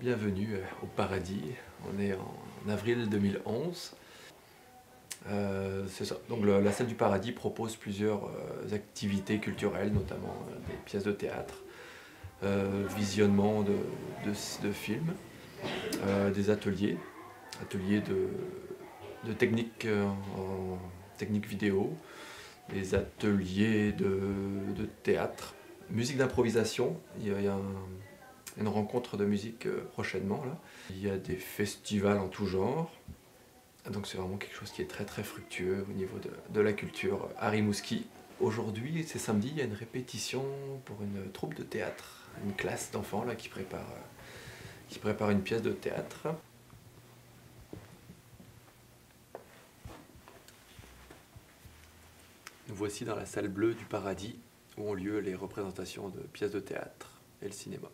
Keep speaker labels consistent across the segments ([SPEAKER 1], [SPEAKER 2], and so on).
[SPEAKER 1] bienvenue au Paradis. On est en avril 2011. C'est ça. Donc la salle du Paradis propose plusieurs activités culturelles, notamment des pièces de théâtre, visionnement de films, des ateliers de technique en technique vidéo, des ateliers de théâtre, musique d'improvisation. Il y a une rencontre de musique prochainement là. Il y a des festivals en tout genre. Donc c'est vraiment quelque chose qui est très très fructueux au niveau de la culture à Rimouski. Aujourd'hui, c'est samedi, il y a une répétition pour une troupe de théâtre, une classe d'enfants là qui prépare une pièce de théâtre. Nous voici dans la salle bleue du Paradis où ont lieu les représentations de pièces de théâtre et le cinéma.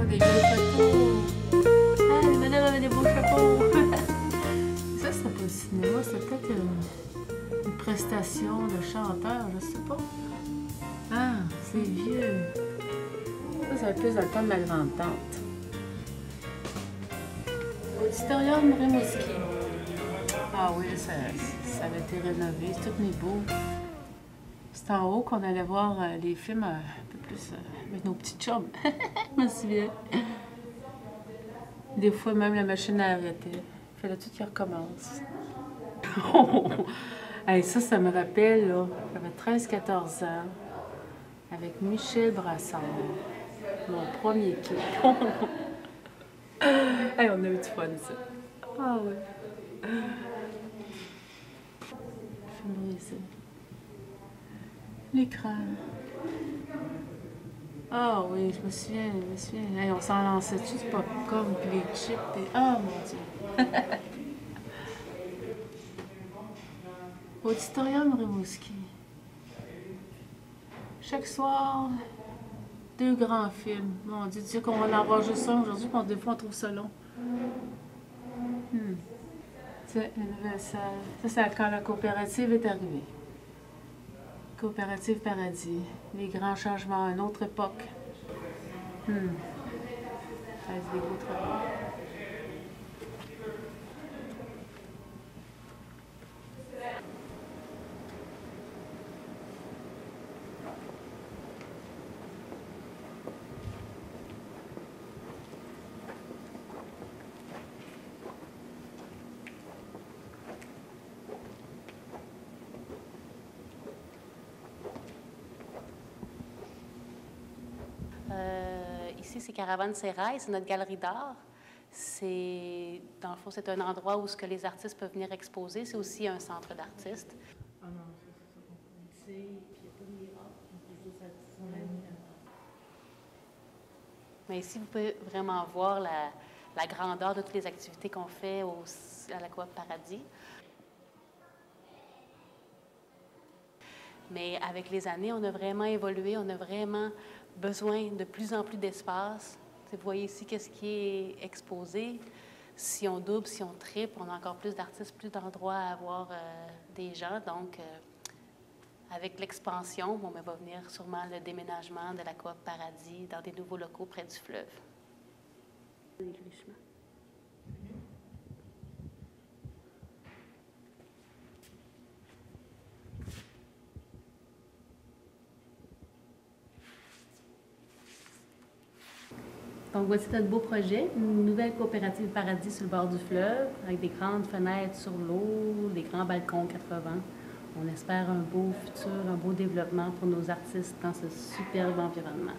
[SPEAKER 2] Des beaux chapeaux. Ah, les madames avaient des beaux chapeaux. Ça, c'est pas le cinéma, c'est peut-être une prestation de chanteur, je sais pas. Ah, c'est vieux. Ça, c'est plus dans le temps de ma grande-tante. Auditorium Rimouski. Ah oui, ça avait été rénové, c'est tout mis beau. C'est en haut qu'on allait voir les films un peu plus avec nos petits chums. Je me souviens. Des fois, même la machine à arrêter. Il fallait tout qui recommence. Hey, ça me rappelle, là, j'avais 13-14 ans, avec Michel Brassard, mon premier clip. Hey, on a eu du fun, ça. Ah oui. Je ici. L'écran. Ah oui, je me souviens. Hey, on s'en lançait tout du popcorn, puis les chips, et... Oh mon Dieu! Auditorium Rimouski. Chaque soir, 2 grands films. Mon Dieu, tu sais qu'on va en voir juste un aujourd'hui, puis des fois on trouve ça long. C'est une nouvelle salle. Ça, c'est quand la coopérative est arrivée. Coopérative Paradis. Les grands changements, une autre époque. Ça, c'est des beaux travaux.
[SPEAKER 3] Ici, c'est Caravane Sérail, c'est notre galerie d'art. Dans le fond, c'est un endroit où les artistes peuvent venir exposer. C'est aussi un centre d'artistes.
[SPEAKER 2] Ah non, c'est ça qu'on peut puis il n'y a pas de miracle, son ami.
[SPEAKER 3] Mais ici, vous pouvez vraiment voir la grandeur de toutes les activités qu'on fait à la Coop Paradis. Mais avec les années, on a vraiment évolué, on a vraiment besoin de plus en plus d'espace. Vous voyez ici qu'est-ce qui est exposé. Si on double, si on triple, on a encore plus d'artistes, plus d'endroits à avoir des gens. Donc, avec l'expansion, va venir sûrement le déménagement de la Coop Paradis dans des nouveaux locaux près du fleuve. Donc, voici notre beau projet, une nouvelle coopérative Paradis sur le bord du fleuve, avec des grandes fenêtres sur l'eau, des grands balcons 80. On espère un beau futur, un beau développement pour nos artistes dans ce superbe environnement.